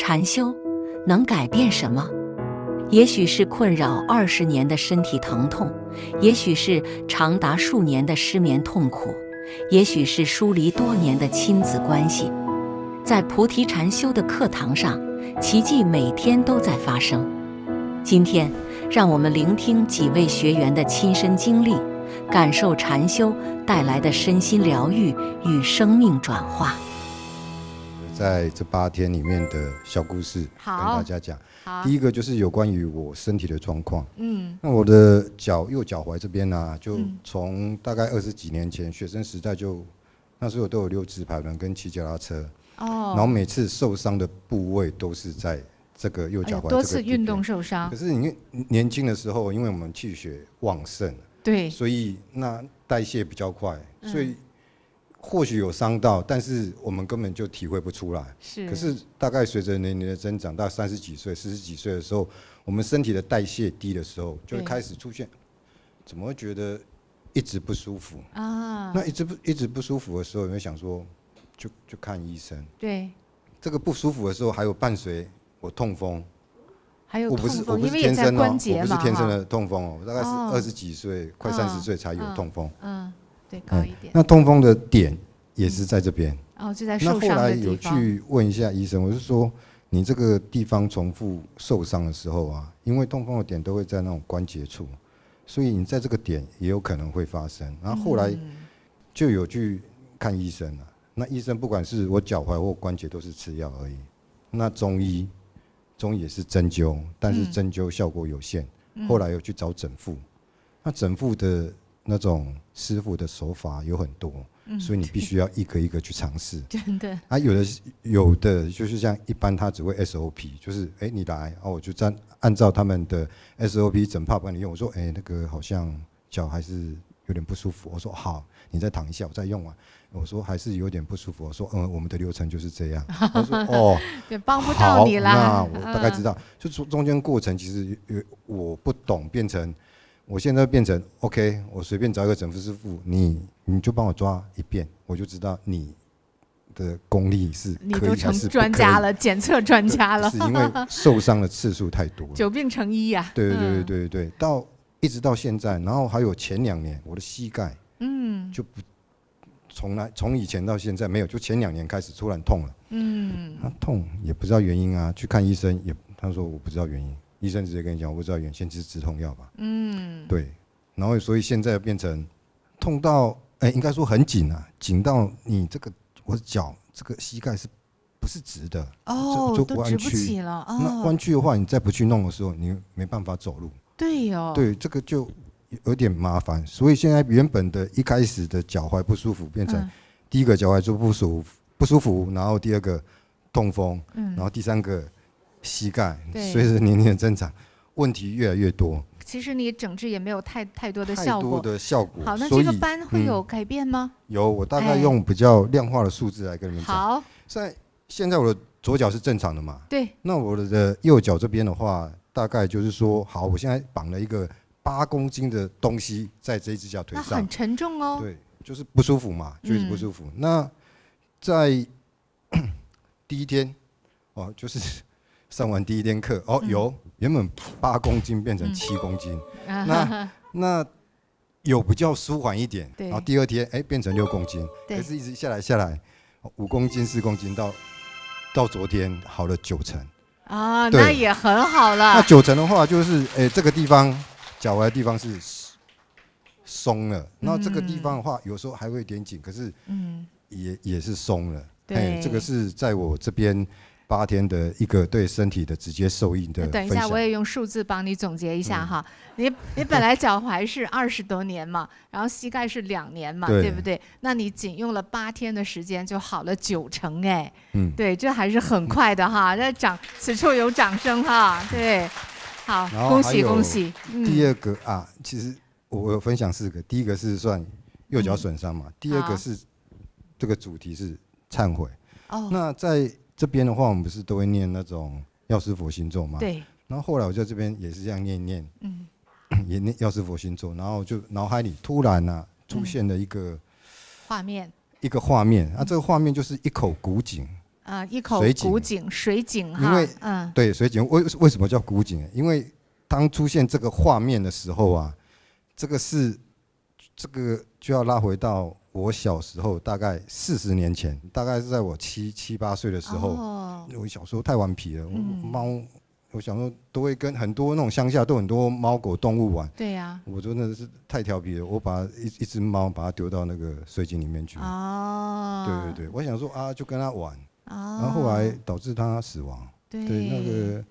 禅修能改变什么？也许是困扰20年的身体疼痛，也许是长达数年的失眠痛苦，也许是疏离多年的亲子关系。在菩提禅修的课堂上，奇迹每天都在发生。今天，让我们聆听几位学员的亲身经历，感受禅修带来的身心疗愈与生命转化。在这8天里面的小故事跟大家讲。第一个就是有关于我身体的状况。那我的右脚踝这边啊，就从大概20几年前学生时代那时候都有溜直排轮跟骑脚踏车。然后每次受伤的部位都是在这个右脚踝这个地方。多次运动受伤。可是你年轻的时候，因为我们气血旺盛，对，所以那代谢比较快，所以或许有伤到，但是我们根本就体会不出来。可是大概随着年龄的增长，到30几岁、40几岁的时候，我们身体的代谢低的时候，就会开始出现，怎么会觉得一直不舒服啊？那一直不舒服的时候，你会想说，就看医生。对，这个不舒服的时候，还有伴随我痛风。还有痛风，因为也在关节嘛，我不是天生的痛风哦，我大概是20几岁，快30岁才有痛风。对，高一点。那痛风的点也是在这边。就在受伤的地方。那后来有去问一下医生，我是说，你这个地方重复受伤的时候啊，因为痛风的点都会在那种关节处，所以你在这个点也有可能会发生。然后后来就有去看医生了。那医生不管是我脚踝或关节都是吃药而已。那中医也是针灸，但是针灸效果有限。后来有去找整复，那整复的那种师傅的手法有很多，所以你必须要一个一个去尝试。真的。有的就是像一般他只会 SOP， 就是你来我就按照他们的 SOP 整套帮你用。我说那个好像脚还是有点不舒服。我说好，你再躺一下，我再用完。我说还是有点不舒服。我说我们的流程就是这样。我说对，帮不到你啦。那我大概知道，就中间过程其实我不懂，变成我现在变成 OK， 我随便找一个整复师傅，你就帮我抓一遍，我就知道你的功力是可以还是不可以。你都成专家了，检测专家了。是因为受伤的次数太多了，久病成医呀。对，一直到现在，然后还有前2年我的膝盖，就不从以前到现在没有，就前2年开始突然痛了。他痛也不知道原因啊，去看医生他说我不知道原因。医生直接跟你讲，我不知道原因，先吃止痛药吧。对，然后所以现在变成痛到应该说很紧啊，紧到你我的脚这个膝盖是不是直的？都直不起了。那弯曲的话，你再不去弄的时候，你没办法走路。对哦。对，这个就有点麻烦，所以现在原本的一开始的脚踝不舒服，变成第一个脚踝就不舒服，然后第2个痛风，然后第3个膝盖，随着年龄的增长，问题越来越多。其实你整治也没有太多的效果。好，那这个斑会有改变吗？有，我大概用比较量化的数字来跟你们讲。好，现在我的左脚是正常的嘛？对。那我的右脚这边的话，大概就是说，好，我现在绑了一个8公斤的东西在这一只脚腿上，那很沉重哦。对，就是不舒服嘛，就是不舒服。那在第1天就是上完第1天课有原本8公斤变成7公斤，那有比较舒缓一点。然后第2天变成6公斤，可是一直下来5公斤4公斤到昨天好了9成啊，那也很好了。那9成的话就是这个地方脚踝的地方是松了，然后这个地方的话有时候还会有点紧，可是也是松了。对，这个是在我这边8天的一个对身体的直接受益的分享。等一下，我也用数字帮你总结一下哈。你本来脚踝是20多年嘛，然后膝盖是2年嘛，对不对？那你仅用了8天的时间就好了9成对，这还是很快的哈。那此处有掌声哈。对，好，恭喜恭喜。第2个其实我有分享4个，第1个是算右脚损伤嘛，第2个是这个主题是忏悔。那在这边的话，我们不是都会念那种药师佛心咒吗？对。然后后来我在这边也是这样念，也念药师佛心咒，然后就脑海里突然出现了一个画面，这个画面就是一口古井，一口古井水井哈，因为对水井为什么叫古井？因为当出现这个画面的时候啊，这个就要拉回到我小时候，大概40年前，大概是在我7、8岁的时候。我小时候太顽皮了，我小时候都会跟很多那种乡下都很多猫狗动物玩。对呀，我真的是太调皮了，我把一只猫把它丢到那个水井里面去。对，我想说啊，就跟它玩。然后后来导致它死亡。对，那个。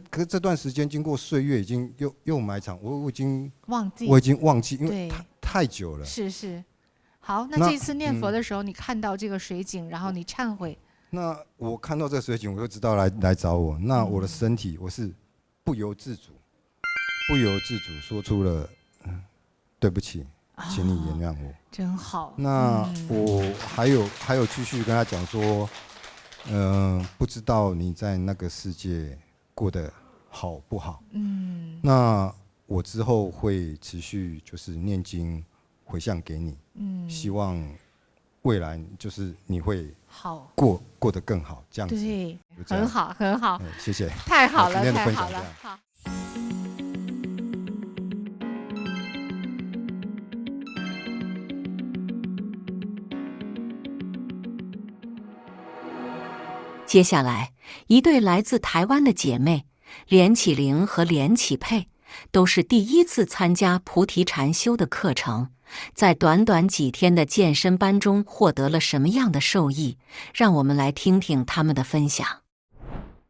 可是这段时间经过岁月，已经又埋藏，我已经忘记，因为太久了。是，好，那这一次念佛的时候，你看到这个水井，然后你忏悔。那我看到这个水井，我就知道来找我。那我的身体，我是不由自主说出了对不起，请你原谅我。真好。那我还有继续跟他讲说，不知道你在那个世界过得好不好？那我之后会持续就是念经回向给你，希望未来就是你会好过得更好，这样子。对，很好很好，谢谢，太好了，今天的太好了，好。接下来，一对来自台湾的姐妹连启玲和连启佩，都是第一次参加菩提禅修的课程，在短短几天的健身班中获得了什么样的受益？让我们来听听他们的分享。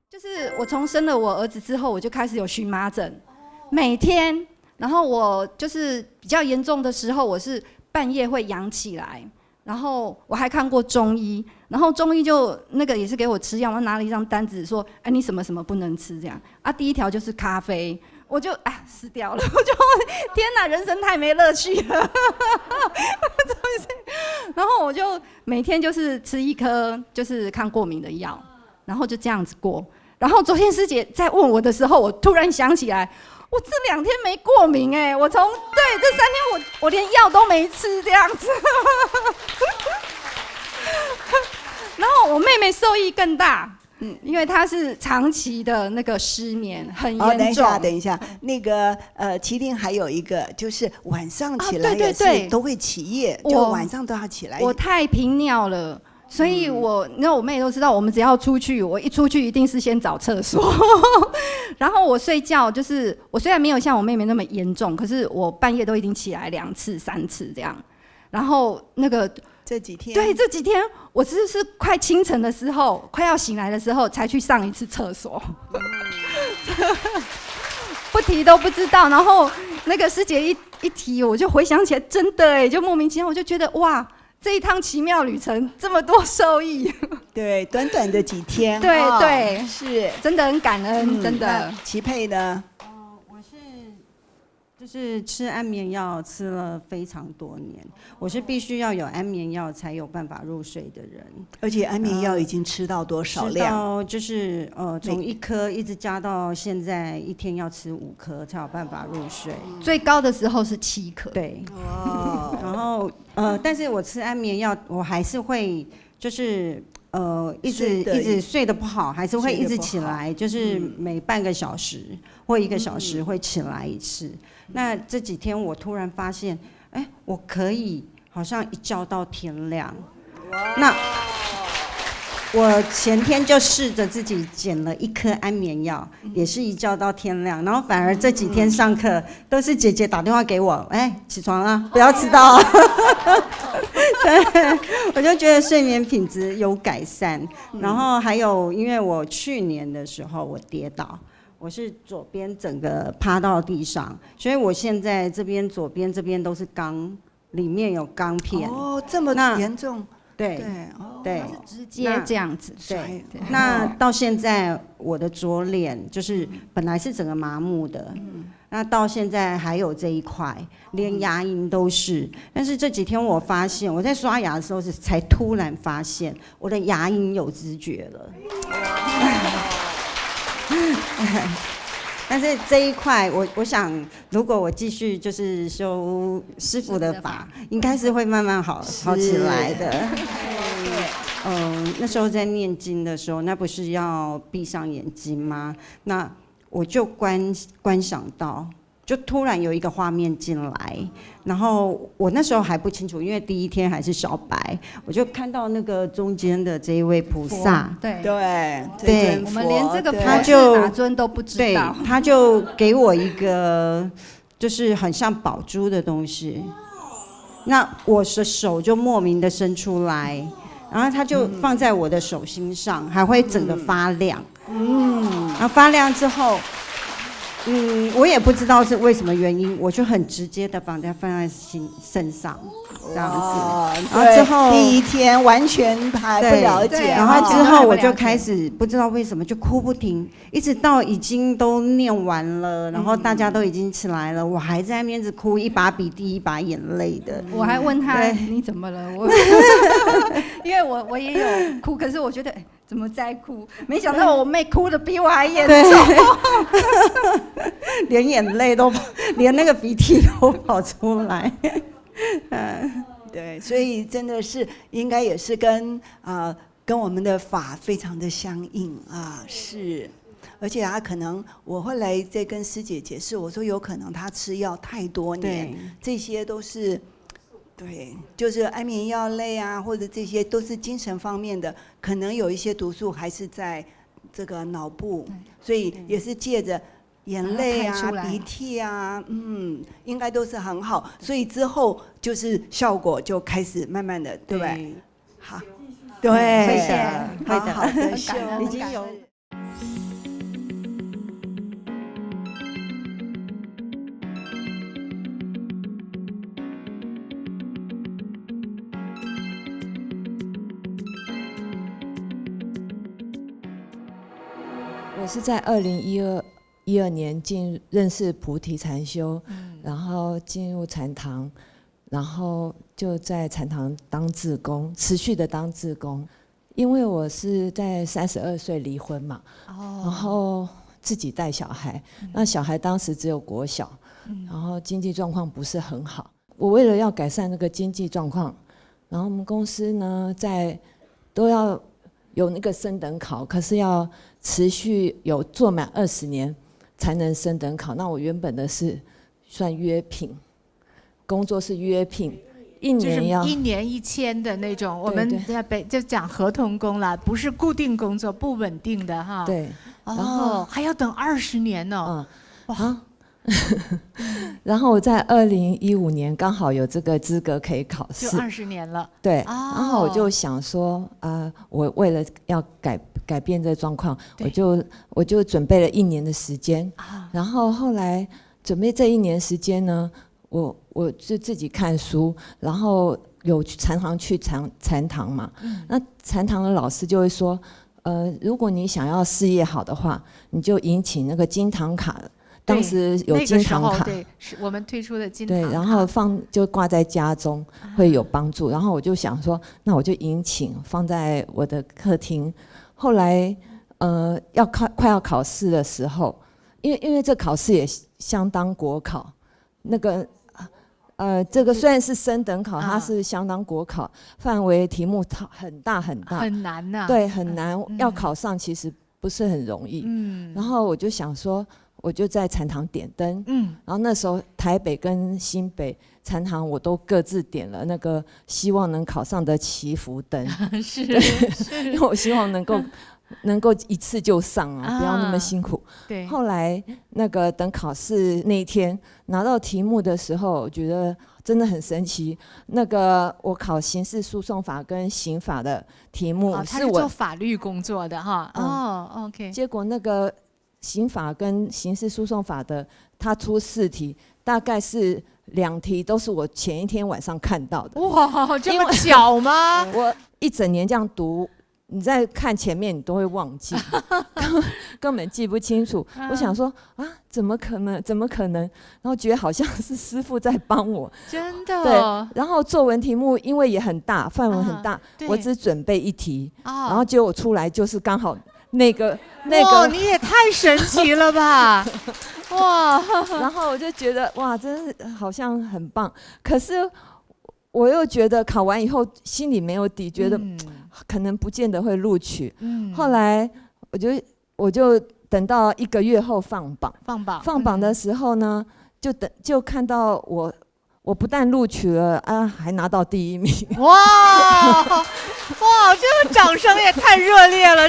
就是我从生了我儿子之后，我就开始有荨麻疹，每天，然后我就是比较严重的时候，我是半夜会痒起来。然后我还看过中医，然后中医就那个也是给我吃药，我拿了一张单子说，哎，你什么什么不能吃这样啊？第一条就是咖啡，我就死掉了，我就天哪，人生太没乐趣了。然后我就每天就是吃一颗就是抗过敏的药，然后就这样子过。然后昨天师姐在问我的时候，我突然想起来。我这2天没过敏我这3天我连药都没吃这样子。然后我妹妹受益更大，因为她是长期的那个失眠，很严重。等一下，那个麒麟还有一个就是晚上起来也是都会起夜，就晚上都要起来。我太频尿了。所以我妹都知道，我们只要出去，我一出去一定是先找厕所。然后我睡觉，就是我虽然没有像我妹妹那么严重，可是我半夜都已经起来2次3次这样。然后那个这几天我是快清晨的时候，快要醒来的时候才去上一次厕所。不提都不知道。然后那个师姐一提，我就回想起来，真的就莫名其妙，我就觉得哇。这一趟奇妙旅程，这么多受益。对，短短的几天。对，是真的很感恩，真的。齐佩呢？我就是吃安眠药吃了非常多年，我是必须要有安眠药才有办法入睡的人。而且安眠药已经吃到多少量？吃到就是从1颗一直加到现在1天要吃5颗才有办法入睡。最高的时候是7颗。对。然后但是我吃安眠药，我还是会就是一直睡得不好，还是会一直起来，就是每半个小时或1个小时会起来一次。那这几天我突然发现，我可以好像一觉到天亮。那我前天就试着自己捡了1颗安眠药，也是一觉到天亮。然后反而这几天上课都是姐姐打电话给我，起床了，不要迟到。对，我就觉得睡眠品质有改善。然后还有，因为我去年的时候我跌倒，我是左边整个趴到地上，所以我现在这边左边这边都是钢，里面有钢片。这么严重？对，直接这样子。对，那到现在我的左脸就是本来是整个麻木的，那到现在还有这一块，连牙龈都是。但是这几天我发现，我在刷牙的时候才突然发现我的牙龈有知觉了。但是这一块，我想，如果我继续就是修师父的法，应该是会慢慢好起来的。那时候在念经的时候，那不是要闭上眼睛吗？那我就观想到，就突然有一个画面进来，然后我那时候还不清楚，因为第一天还是小白，我就看到那个中间的这一位菩萨，对对，我们连这个佛是哪尊都不知道，对，他就给我一个就是很像宝珠的东西，那我的手就莫名的伸出来，然后他就放在我的手心上，还会整个发亮，然后发亮之后。我也不知道是为什么原因，我就很直接的放在身上，这样子。然后之后第一天完全还不了解，然后之后我就开始不知道为什么就哭不停，一直到已经都念完了，然后大家都已经起来了，我还在那边一直哭，一把鼻涕一把眼泪的。我还问他你怎么了？因为我也有哭，可是我觉得。怎么在哭？没想到我妹哭的比我还严重，连眼泪都，连那个鼻涕都跑出来。对，所以真的是应该也是跟我们的法非常的相应啊，是。而且他可能，我后来再跟师姐解释，我说有可能他吃药太多年，这些都是。对，就是安眠药类啊，或者这些都是精神方面的，可能有一些毒素还是在这个脑部，所以也是借着眼泪啊、鼻涕啊，应该都是很好，所以之后就是效果就开始慢慢的，对不对？好，对，会的，好的修，已经有。我是在2012年认识菩提禅修，然后进入禅堂，然后就在禅堂当志工，持续的当志工。因为我是在32岁离婚嘛，然后自己带小孩，那小孩当时只有国小，然后经济状况不是很好。我为了要改善那个经济状况，然后我们公司呢都要有那个升等考，可是要持续有做满20年才能升等考。那我原本的是算约聘，工作是约聘，1年要就是1年1签的那种。我们在就讲合同工了，不是固定工作，不稳定的哈。对，然后还要等20年呢。哇！然后我在2015年刚好有这个资格可以考试，就20年了。对，然后我就想说，我为了要改变这个状况，我就准备了1年的时间。然后后来准备这1年时间呢，我就自己看书，然后有常常去禅堂嘛。那禅堂的老师就会说，如果你想要事业好的话，你就引起那个金堂卡。当时有金堂卡，对，是我们推出的金堂卡。对，然后就挂在家中会有帮助。然后我就想说，那我就引请放在我的客厅。后来快要考试的时候，因为这考试也相当国考，那个这个虽然是升等考，它是相当国考，范围题目很大很大，很难呐。对，很难，要考上其实不是很容易。然后我就想说。我就在禅堂点灯，然后那时候台北跟新北禅堂我都各自点了那个希望能考上的祈福灯，是，因为我希望能够一次就上啊，不要那么辛苦。对。后来那个等考试那一天拿到题目的时候，我觉得真的很神奇。那个我考刑事诉讼法跟刑法的题目，他是做法律工作的哈。OK。结果那个。刑法跟刑事诉讼法的，他出4题，大概是2题都是我前一天晚上看到的。哇，这么巧吗？我一整年这样读，你在看前面你都会忘记，根本记不清楚。我想说怎么可能？怎么可能？然后觉得好像是师父在帮我。真的。对。然后作文题目因为也很大，范围很大，我只准备1题，然后结果出来就是刚好。那个，哇，你也太神奇了吧！哇，然后我就觉得哇，真是好像很棒。可是我又觉得考完以后心里没有底，觉得可能不见得会录取。后来我就等到1个月后放榜的时候呢，就看到我不但录取了啊，还拿到第1名。哇，这个掌声也太热烈了，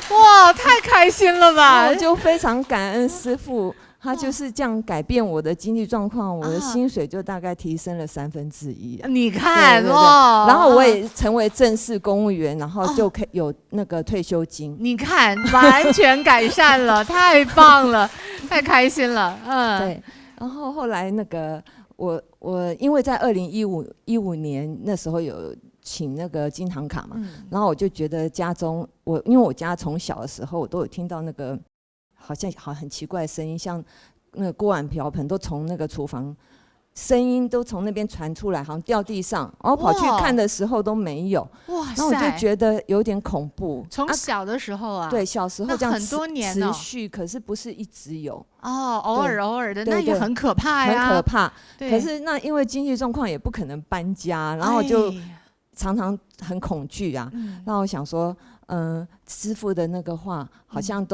哇，太开心了吧！我就非常感恩师父，他就是这样改变我的经济状况，我的薪水就大概提升了1/3。你看哦，然后我也成为正式公务员，然后就可以有那个退休金。你看，完全改善了，太棒了，太开心了。对。然后后来那个我因为在2015年那时候有请那个金堂卡嘛，然后我就觉得家中因为我家从小的时候我都有听到那个好像很奇怪的声音，像那个锅碗瓢盆都从那个厨房声音都从那边传出来，好像掉地上，然后跑去看的时候都没有。哇塞！然后我就觉得有点恐怖。从小的时候啊？对，小时候这样很多年持续，可是不是一直有。哦，偶尔的，那也很可怕呀。很可怕。可是那因为经济状况也不可能搬家，然后就常常很恐惧啊。那我想说，师父的那个话好像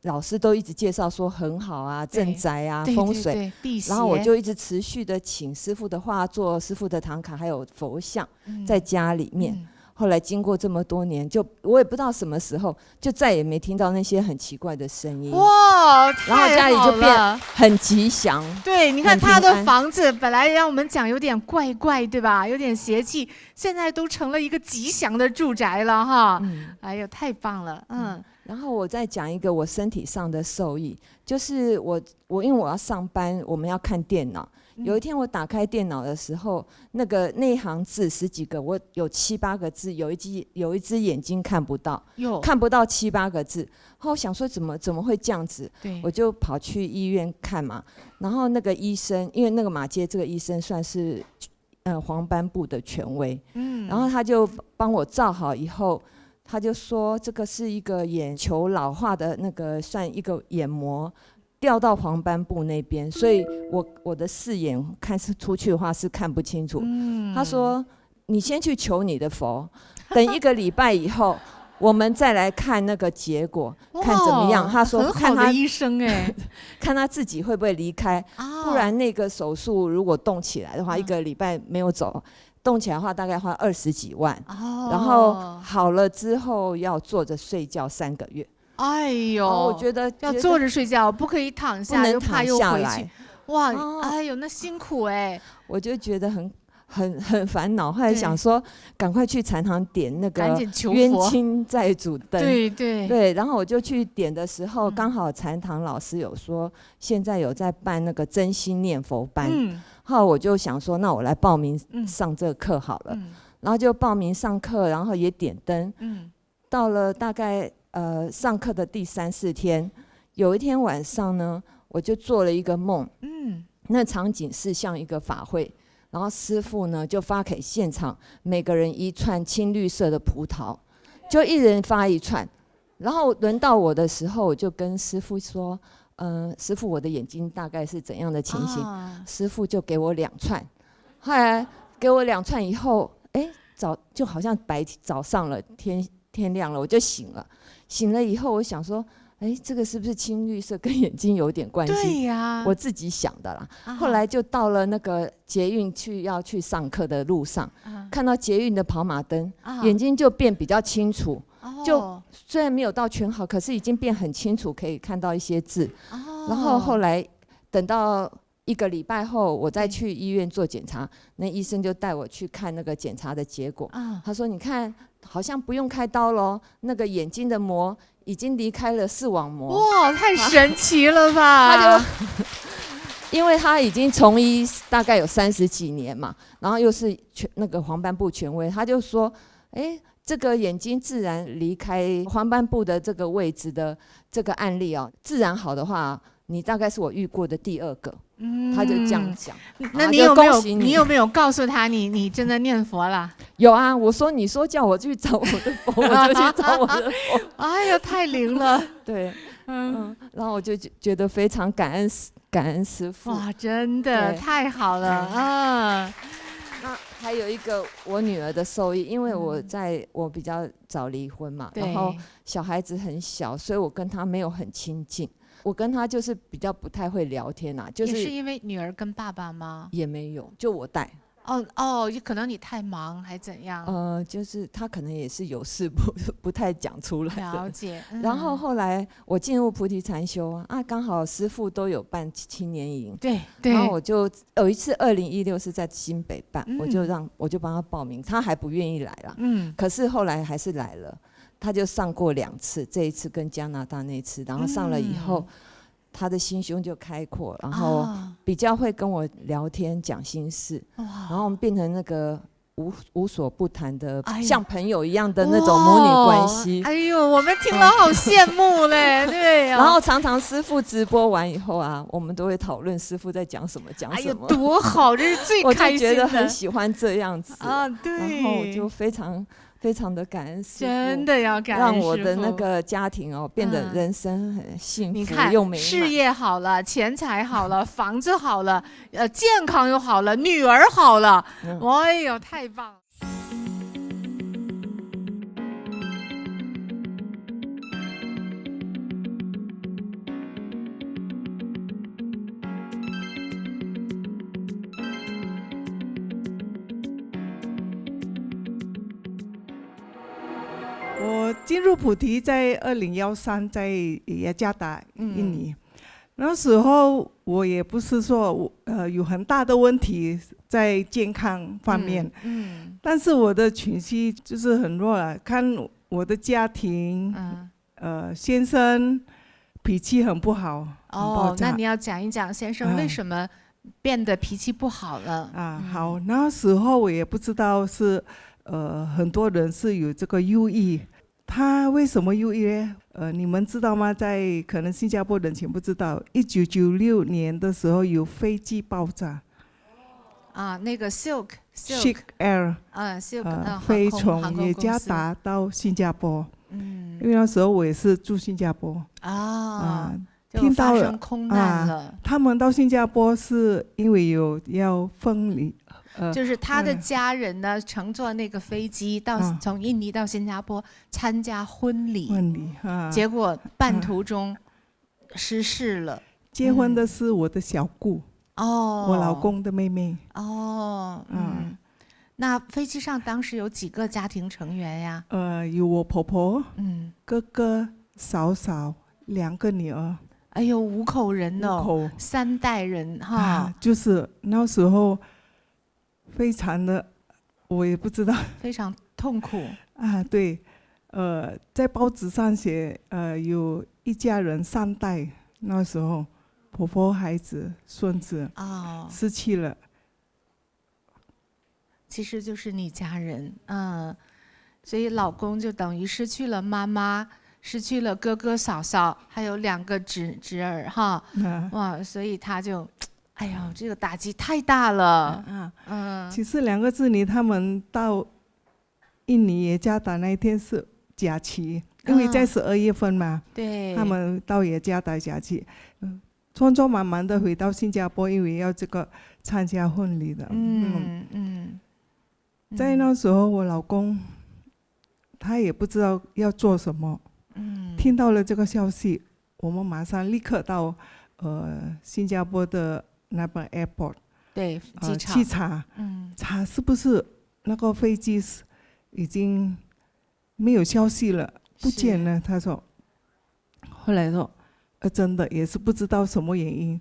老师都一直介绍说很好啊，镇宅啊，风水，然后我就一直持续的请师父的画作、师父的唐卡还有佛像在家里面。后来经过这么多年，我也不知道什么时候，就再也没听到那些很奇怪的声音。哇，然后家里就变很吉祥。对，你看他的房子本来让我们讲有点怪怪，对吧？有点邪气，现在都成了一个吉祥的住宅了哈。哎呦，太棒了，然后我再讲一个我身体上的受益，就是我因为我要上班，我们要看电脑。有一天我打开电脑的时候，那一行字10几个，我有7、8个字，有一只眼睛看不到，看不到7、8个字。然后我想说怎么会这样子？我就跑去医院看嘛。然后那个医生，因为那个马街这个医生算是黄斑部的权威，然后他就帮我照好以后，他就说这个是一个眼球老化的算一个眼膜。掉到黄斑部那边，所以我的视野看出去的话是看不清楚。他说：“你先去求你的佛，等1个礼拜以后，我们再来看那个结果，看怎么样。”他说：“很好的医生哎，看他自己会不会离开，不然那个手术如果动起来的话，1个礼拜没有走。”动起来的话，大概花20几万。然后好了之后要坐着睡觉3个月。哎呦，我觉得要坐着睡觉，不可以躺下，不能躺下来。哇，哎呦，那辛苦哎。我就觉得很烦恼，后来想说赶快去禅堂点那个冤亲债主灯。对，然后我就去点的时候，刚好禅堂老师有说现在有在办那个真心念佛班。后来我就想说，那我来报名上这个课好了。然后就报名上课，然后也点灯。到了大概上课的第3、4天，有一天晚上呢，我就做了一个梦。那场景是像一个法会，然后师父呢就发给现场每个人1串青绿色的葡萄，就1人发1串。然后轮到我的时候，我就跟师父说：“师父，我的眼睛大概是怎样的情形？”师父就给我2串。后来给我2串以后，就好像早上了，天亮了，我就醒了。醒了以后，我想说，这个是不是青绿色跟眼睛有点关系？对呀，我自己想的啦。后来就到了那个捷运要去上课的路上，看到捷运的跑马灯，眼睛就变比较清楚。就虽然没有到全好，可是已经变很清楚，可以看到一些字。然后后来等到1个礼拜后，我再去医院做检查，那医生就带我去看那个检查的结果。他说：“你看，好像不用开刀咯，那个眼睛的膜已经离开了视网膜。”哇，太神奇了吧！他就因为他已经从医大概有30几年嘛，然后又是那个黄斑部权威，他就说：“这个眼睛自然离开黄斑部的这个位置的这个案例自然好的话，你大概是我遇过的第2个。”他就这样讲。那你有没有告诉他你真的念佛了？有啊，我说你说叫我去找我的佛，我就去找我的佛。哎呀，太灵了。对，然后我就觉得非常感恩师父。哇，真的太好了啊！还有一个我女儿的受益，因为我比较早离婚嘛，然后小孩子很小，所以我跟她没有很亲近。我跟她就是比较不太会聊天啊，就是也是因为女儿跟爸爸吗？也没有，就我带。可能你太忙还怎样？就是她可能也是有事不太讲出来的。了解。然后后来我进入菩提禅修啊，刚好师父都有办青年营，对，然后我就有一次2016是在新北办，我就帮他报名，他还不愿意来啦，可是后来还是来了，他就上过2次，这一次跟加拿大那次，然后上了以后，他的心胸就开阔，然后比较会跟我聊天讲心事，然后我们变成那个无所不谈的，像朋友一样的那种母女关系。哎呦，我们听了好羡慕嘞，对呀。然后常常师父直播完以后啊，我们都会讨论师父在讲什么。哎呦，多好，这是最开心的。我就觉得很喜欢这样子啊，对。然后我就非常的感恩师父，真的要感恩师父，让我的那个家庭变得人生很幸福，你看，又美满，事业好了，钱财好了，房子好了，健康又好了，女儿好了，哎呦，太棒了！我进入菩提在2013，在雅加达，印尼。那时候我也不是说有很大的问题在健康方面，但是我的情绪就是很弱了。看我的家庭，先生脾气很不好，那你要讲一讲先生为什么变得脾气不好了？好，那时候我也不知道是很多人是有这个忧郁。他为什么忧郁呢？你们知道吗？在可能新加坡人全不知道，1996年的时候有飞机爆炸。那个 Silk Air， Silk 飞从雅加达到新加坡。因为那时候我也是住新加坡。听到了空难了。他们到新加坡是因为有要分离。就是他的家人呢，乘坐那个飞机从印尼到新加坡参加婚礼，结果半途中失事了。结婚的是我的小姑，我老公的妹妹。那飞机上当时有几个家庭成员呀？有我婆婆，哥哥、嫂嫂，2个女儿。哎呦，5口人哦，3代人哈。就是那时候。非常的，我也不知道，非常痛苦对，在报纸上写，有一家人3代，那时候婆婆、孩子、孙子失去了。其实就是你家人，所以老公就等于失去了妈妈，失去了哥哥嫂嫂，还有2个侄儿哈，哇，所以他就。哎呦，这个打击太大了。其实2个子女他们到印尼雅加达那一天是假期，因为在12月份嘛。对。他们到雅加达假期，匆匆忙忙的回到新加坡，因为要这个参加婚礼的。在那时候，我老公他也不知道要做什么。听到了这个消息，我们马上立刻到新加坡的。那边 airport， 对，去查，查是不是那个飞机已经没有消息了，不见了。他说，后来说，真的也是不知道什么原因，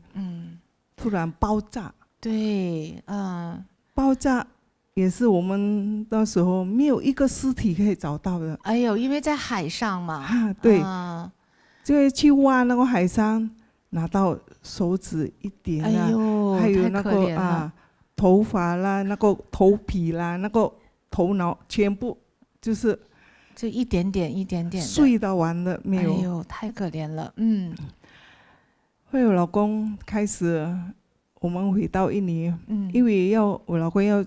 突然爆炸。对，爆炸也是我们那时候没有一个尸体可以找到的。哎呦，因为在海上嘛。对，就去挖那个海上。拿到手指一点还有那个头发啦，那个头皮啦，那个头脑全部就是就一点点的碎到完了没有。哎呦，太可怜了。后来我老公开始，我们回到印尼，因为我老公要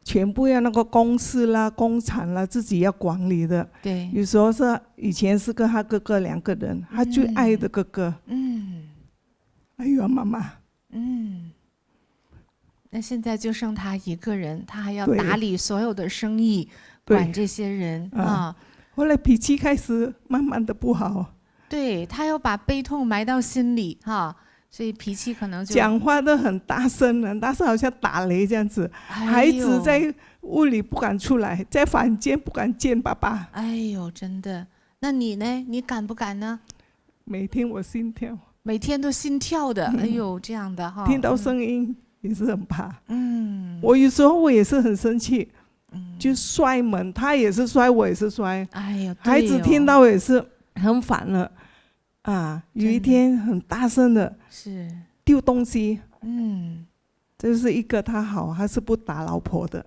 全部要那个公司啦、工厂啦自己要管理的。对。有时候是以前是跟他哥哥2个人，他最爱的哥哥。还有妈妈。那现在就剩他一个人，他还要对打理所有的生意，对管这些人啊。后来脾气开始慢慢的不好，对，他要把悲痛埋到心里哈，所以脾气可能就讲话都很大声，很大声，好像打雷这样子。哎呦孩子在屋里不敢出来，在房间不敢见爸爸。哎呦，真的。那你呢？你敢不敢呢？每天我心跳，每天都心跳的，哎呦，这样的哈。听到声音也是很怕。我有时候我也是很生气，就摔门，他也是摔，我也是摔。哎呦，孩子听到也是很烦了，啊，有一天很大声的是丢东西，这是一个他好，他是不打老婆的。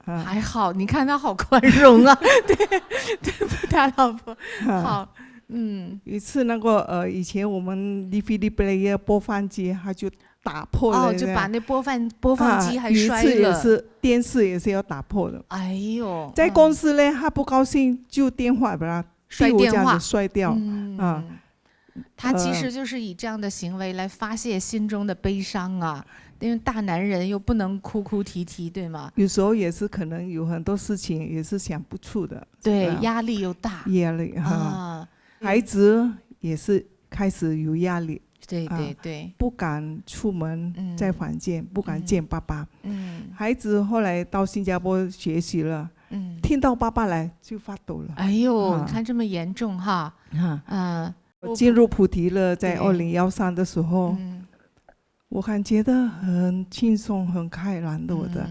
还好，你看他好宽容啊，对不打老婆，好，有一次那个以前我们 DVD player 播放机，他就打破了，就把那播放机还摔了。有一次也是电视也是要打破的。哎呦，在公司呢，他不高兴就电话把他摔电话摔掉，他其实就是以这样的行为来发泄心中的悲伤啊。因为大男人又不能哭哭啼啼，对吗？有时候也是可能有很多事情也是想不出的，对，压力又大，压力孩子也是开始有压力，对对对，不敢出门，在房间不敢见爸爸。孩子后来到新加坡学习了，听到爸爸来就发抖了。哎呦，你看这么严重哈，我进入菩提了，在2013的时候。我感觉到很轻松、很开朗的我的。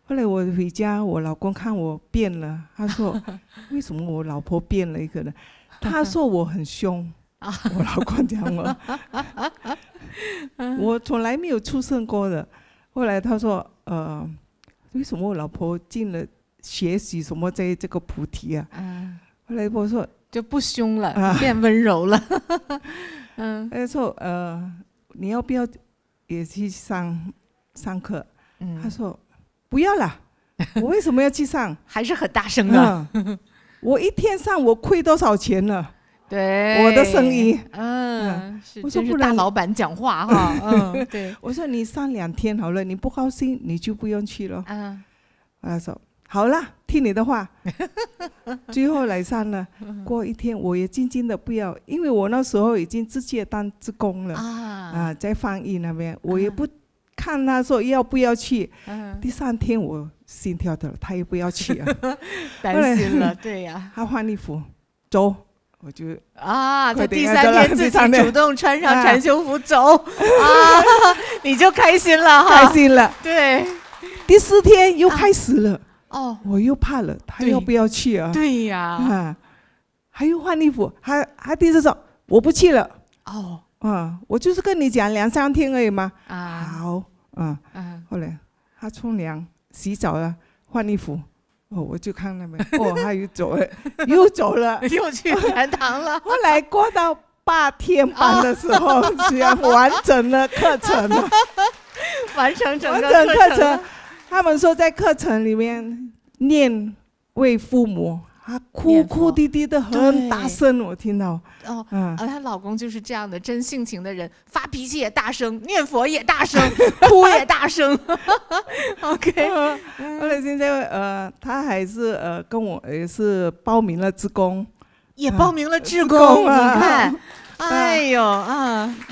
后来我回家，我老公看我变了，他说：“为什么我老婆变了一个人？”他说我很凶。我老公讲我，我从来没有出声过的。后来他说：“为什么我老婆进了学习什么在这个菩提啊？”后来我说就不凶了，变温柔了。他说：“你要不要？”也去上课，他说不要了，我为什么要去上？还是很大声的。我一天上我亏多少钱了？对，我的生意，我说不大老板讲话哈，对，我说你上2天好了，你不高兴你就不用去了。他说好了，听你的话。最后来上了，过1天我也静静的不要，因为我那时候已经直接当志工了在翻译那边，我也不看他说要不要去。第3天我心跳的了，他也不要去啊，担心了，对呀。他换衣服走，我就他第3天自己主动穿上禅修服走你就开心了哈，开心了。对，第4天又开始了。我又怕了，他要不要去啊？对呀，还要换衣服，他第1次说我不去了。我就是跟你讲2、3天而已嘛。好，后来他冲凉、洗澡了，换衣服，我就看那边，他又走了，又走了，又去禅堂了。后来过到8天班的时候，这样完整的课程了，完成整个课程。他们说在课程里面念为父母，她哭哭啼啼的很大声，我听到。她老公就是这样的真性情的人，发脾气也大声，念佛也大声，哭也大声。OK， 后来现在他还是跟我也是报名了志工，也报名了志工，你看，哎呦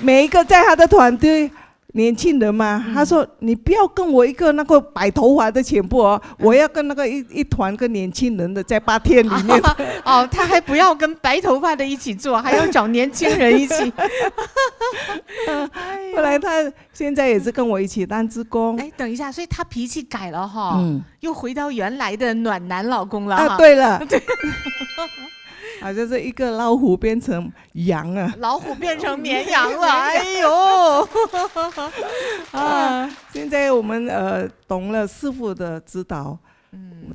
每一个在他的团队。年轻人嘛，他说你不要跟我一个那个白头发的全部我要跟那个一团跟年轻人的在8天里面。他还不要跟白头发的一起做，还要找年轻人一起。后来他现在也是跟我一起当志工。等一下，所以他脾气改了哈，又回到原来的暖男老公了哈。对了。好像是一个老虎变成羊啊，老虎变成绵羊了，哎呦！现在我们懂了师父的指导，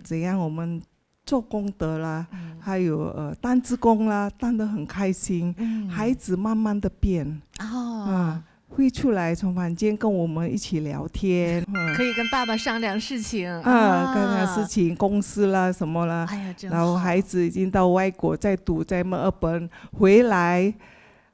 怎样我们做功德啦，还有当志工啦，当得很开心，孩子慢慢的变会出来从房间跟我们一起聊天，可以跟爸爸商量事情跟他事情公司啦什么啦，然后孩子已经到外国在读，在墨尔本回来，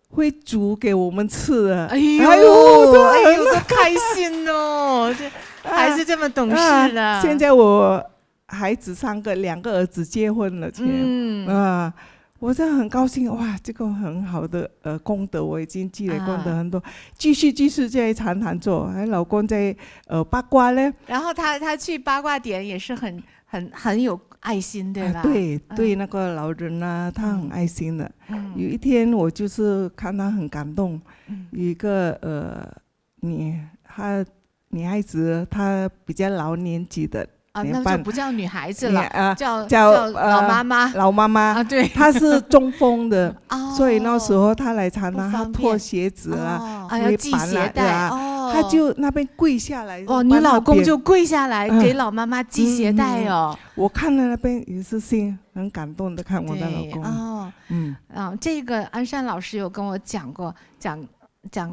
会煮给我们吃的。哎呦，多开心哦！这孩子这么懂事了。现在我孩子3个，2个儿子结婚了，我真的很高兴哇！这个很好的功德，我已经积累功德很多，继续在禅堂做，还老公在八卦呢。然后他去八卦点也是很有爱心，对吧？对那个老人啊，他很爱心的。有一天我就是看他很感动，有一个女孩子，她比较老年纪的。那就不叫女孩子了，叫老妈妈啊，对，她是中风的，所以那时候她来禅堂，她脱鞋子啦，要系鞋带，她就那边跪下来。你老公就跪下来给老妈妈系鞋带哦。我看到那边也是心很感动的，看我的老公。这个安善老师有跟我讲过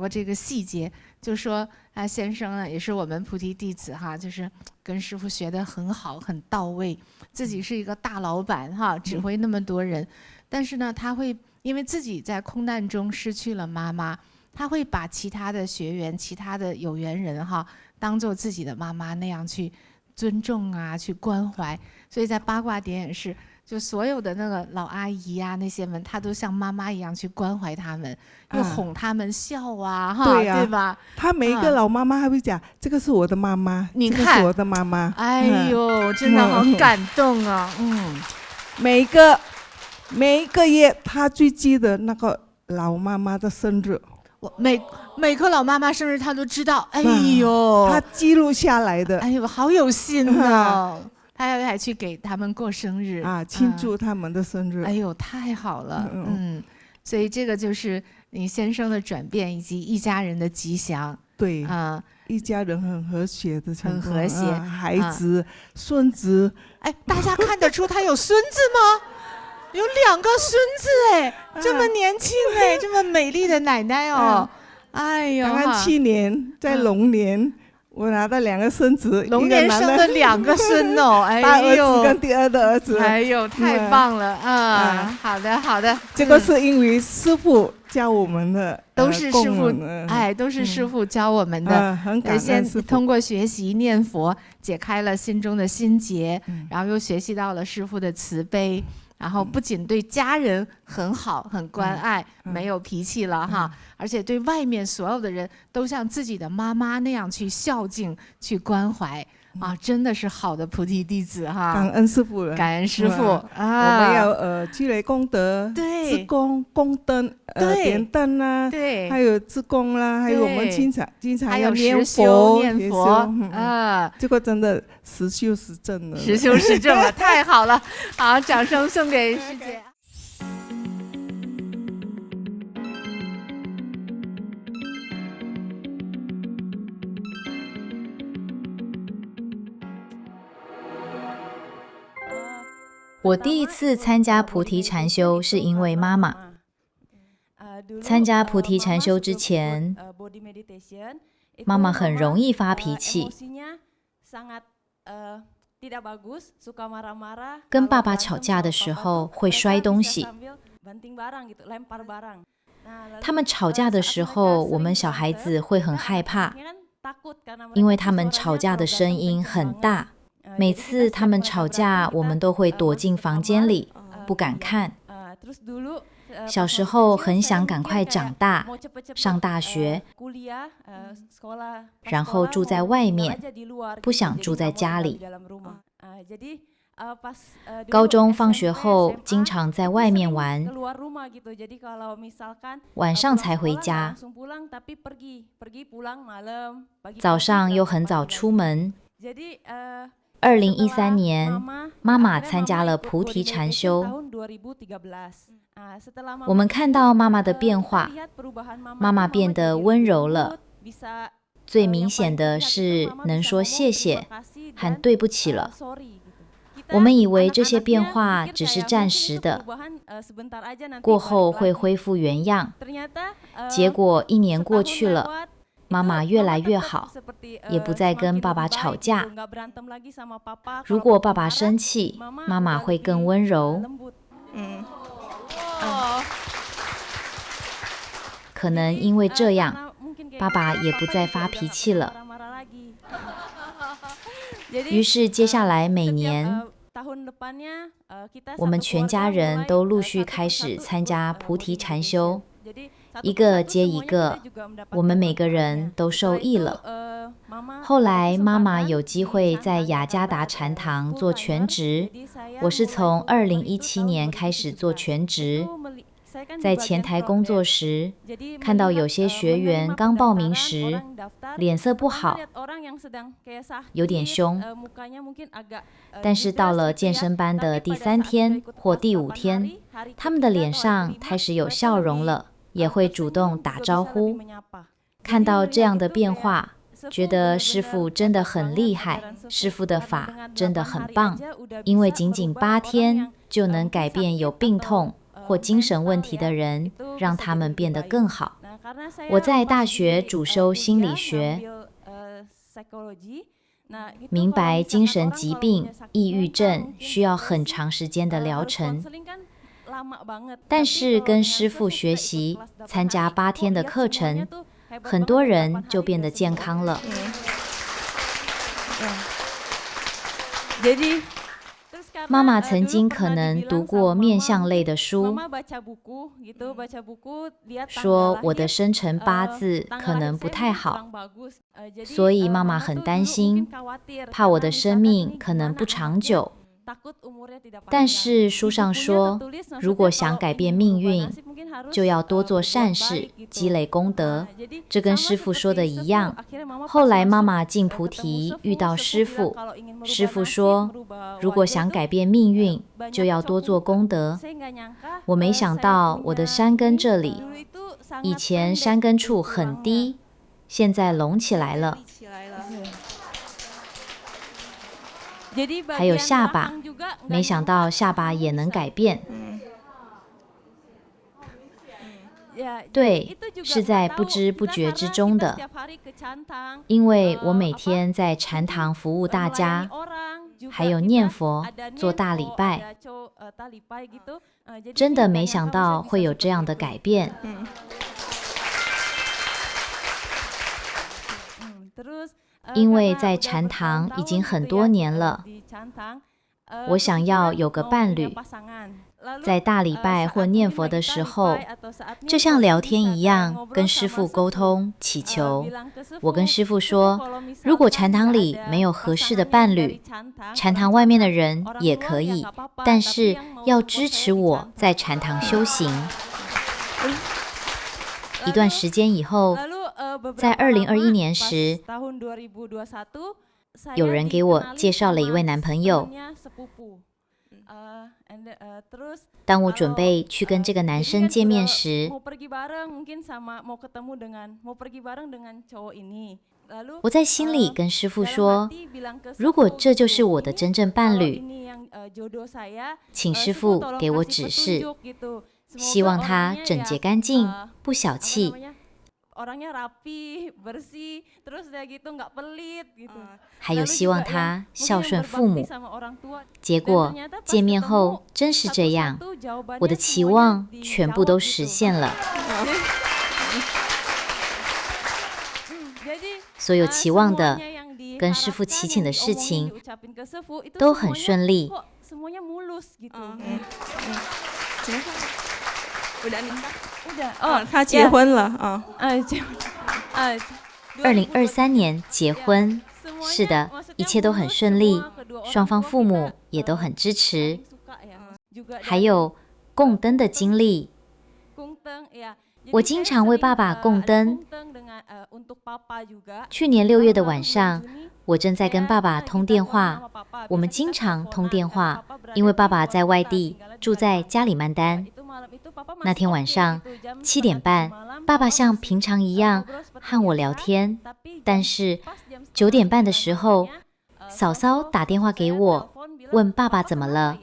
这个细节，就说先生呢也是我们菩提弟子哈，就是跟师父学得很好，很到位，自己是一个大老板哈，指挥那么多人，但是呢他会因为自己在空难中失去了妈妈，他会把其他的学员、其他的有缘人哈当做自己的妈妈那样去尊重啊，去关怀，所以在八卦点也是。就所有的那个老阿姨啊，那些们，她都像妈妈一样去关怀他们，又哄他们笑啊，对吧？她每一个老妈妈还会讲：“这个是我的妈妈，你看，这个是我的妈妈。”哎呦，真的好感动啊！每一个月，她最记得那个老妈妈的生日。每个老妈妈生日，她都知道。哎呦，她记录下来的。哎呦，好有心哦！他还去给他们过生日庆祝他们的生日。哎呦，太好了，所以这个就是你先生的转变，以及一家人的吉祥。对，一家人很和谐的，很和谐，孩子、孙子。哎，大家看得出他有孙子吗？有2个孙子哎，这么年轻哎，这么美丽的奶奶哦。哎呦，刚刚去年在龙年。我拿到2个孙子，龙年生的2个孙哦，大儿子跟第2的儿子，哎呦，太棒了好的，这个是因为师父教我们的，都是师父，都是师父教我们的，很感恩师父。通过学习念佛，解开了心中的心结，然后又学习到了师父的慈悲。然后不仅对家人很好、很关爱，没有脾气了哈，而且对外面所有的人都像自己的妈妈那样去孝敬、去关怀真的是好的菩提弟子哈。感恩师父了，感恩师父我们要积累功德，对，自供供灯，点灯啦，对，还有自供啦，还有我们经常要念佛，这个真的实修实证了，实修实证了，太好了！好，掌声送给师姐。我第一次参加菩提禅修是因为妈妈。参加菩提禅修之前，妈妈很容易发脾气，跟爸爸吵架的时候会摔东西。他们吵架的时候，我们小孩子会很害怕，因为他们吵架的声音很大。每次他们吵架，我们都会躲进房间里，不敢看。小时候很想赶快长大，上大学，然后住在外面，不想住在家里。高中放学后经常在外面玩，晚上才回家，早上又很早出门。2013年，妈妈参加了菩提禅修。我们看到妈妈的变化，妈妈变得温柔了。最明显的是能说谢谢和对不起了。我们以为这些变化只是暂时的，过后会恢复原样。结果1年过去了，妈妈越来越好，也不再跟爸爸吵架。如果爸爸生气，妈妈会更温柔。可能因为这样，爸爸也不再发脾气了。于是接下来每年，我们全家人都陆续开始参加菩提禅修，一个接一个，我们每个人都受益了。后来妈妈有机会在雅加达禅堂做全职，我是从2017年开始做全职。在前台工作时，看到有些学员刚报名时脸色不好，有点凶，但是到了健身班的第3天或第5天，他们的脸上开始有笑容了，也会主动打招呼。看到这样的变化，觉得师父真的很厉害，师父的法真的很棒，因为仅仅8天就能改变有病痛或精神问题的人，让他们变得更好。我在大学主修心理学，明白精神疾病、抑郁症需要很长时间的疗程，但是跟师父学习，参加8天的课程，很多人就变得健康了。妈妈曾经可能读过面相类的书，说我的生辰八字可能不太好，所以妈妈很担心，怕我的生命可能不长久。但是书上说，如果想改变命运，就要多做善事，积累功德。这跟师父说的一样。后来妈妈进菩提遇到师父，师父说，如果想改变命运，就要多做功德。我没想到我的山根这里，以前山根处很低，现在隆起来了。还有下巴，没想到下巴也能改变。对，是在不知不觉之中的。因为我每天在禅堂服务大家，还有念佛、做大礼拜，真的没想到会有这样的改变。因为在禅堂已经很多年了，我想要有个伴侣，在大礼拜或念佛的时候，就像聊天一样，跟师父沟通祈求。我跟师父说，如果禅堂里没有合适的伴侣，禅堂外面的人也可以，但是要支持我在禅堂修行。一段时间以后，在2021年时，有人给我介绍了一位男朋友。当我准备去跟这个男生见面时，我在心里跟师父说，如果这就是我的真正伴侣，请师父给我指示，希望他整洁干净，不小气，还有希望他孝顺父母。结果见面后真是这样，我的期望全部都实现了。所有期望的跟师父祈请的事情都很顺利。他结婚了啊！2023年结婚，是的，一切都很顺利，双方父母也都很支持。还有供灯的经历，我经常为爸爸供灯。去年6月的晚上，我正在跟爸爸通电话，我们经常通电话，因为爸爸在外地，住在加里曼丹。那天晚上7点半，爸爸像平常一样和我聊天，但是9点半的时候，嫂嫂打电话给我，问爸爸怎么了。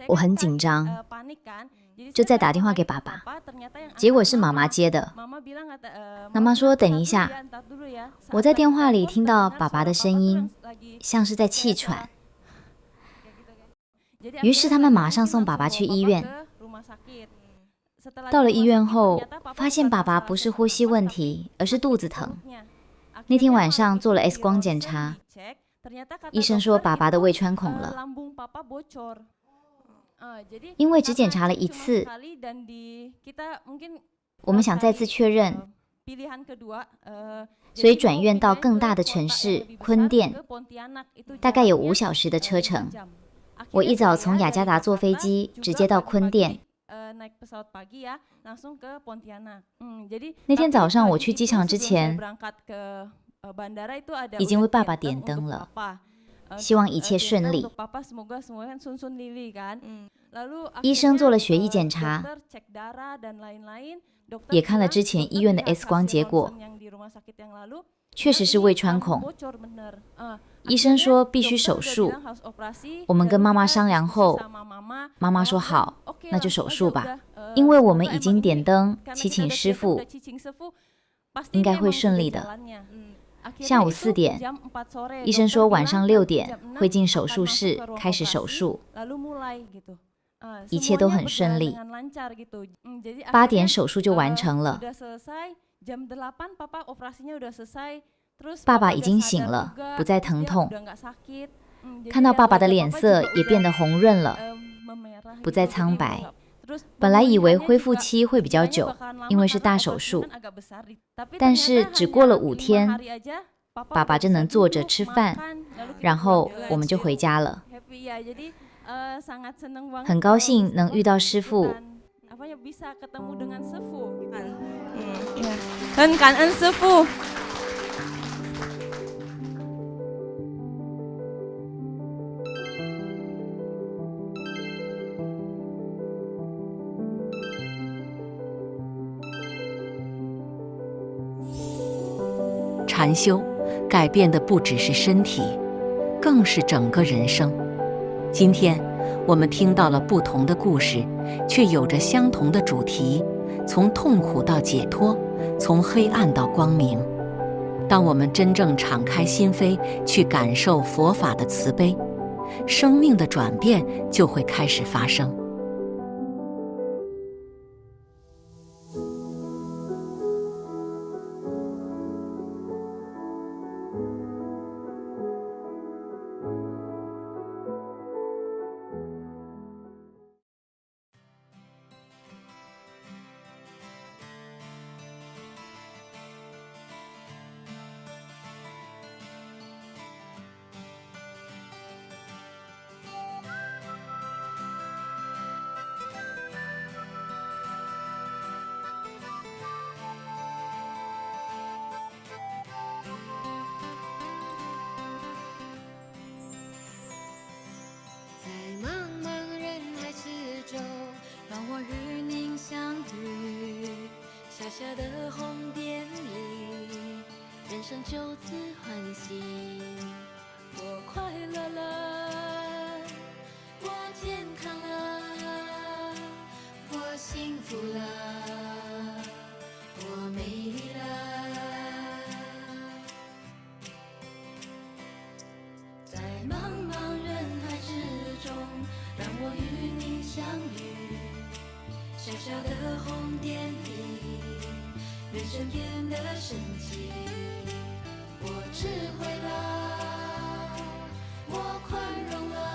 我很紧张，就再打电话给爸爸，结果是妈妈接的。妈妈说等一下，我在电话里听到爸爸的声音，像是在气喘。于是他们马上送爸爸去医院。到了医院后，发现爸爸不是呼吸问题，而是肚子疼。那天晚上做了 X 光检查，医生说爸爸的胃穿孔了。因为只检查了一次，我们想再次确认，所以转院到更大的城市坤甸，大概有5小时的车程。我一早从雅加达坐飞机直接到坤甸。那天早上我去机场之前，已经为爸爸点灯了，希望一切顺利。医生做了血液检查，也看了之前医院的 X 光结果，确实是胃穿孔。医生说必须手术，我们跟妈妈商量后，妈妈说好，那就手术吧。因为我们已经点灯祈请师父，应该会顺利的。下午4点，医生说晚上6点会进手术室开始手术，一切都很顺利。8点手术就完成了。爸爸已经醒了，不再疼痛。看到爸爸的脸色也变得红润了，不再苍白。本来以为恢复期会比较久，因为是大手术，但是只过了5天，爸爸就能坐着吃饭，然后我们就回家了。很高兴能遇到师父，很感恩师父。禅修改变的不只是身体，更是整个人生。今天我们听到了不同的故事，却有着相同的主题，从痛苦到解脱，从黑暗到光明。当我们真正敞开心扉去感受佛法的慈悲，生命的转变就会开始发生。小的红点里，人生就此欢喜。我快乐了，我健康了，我幸福了，我美丽了。在茫茫人海之中，让我与你相遇。小小的红点里，人生变得神奇。我智慧了，我宽容了，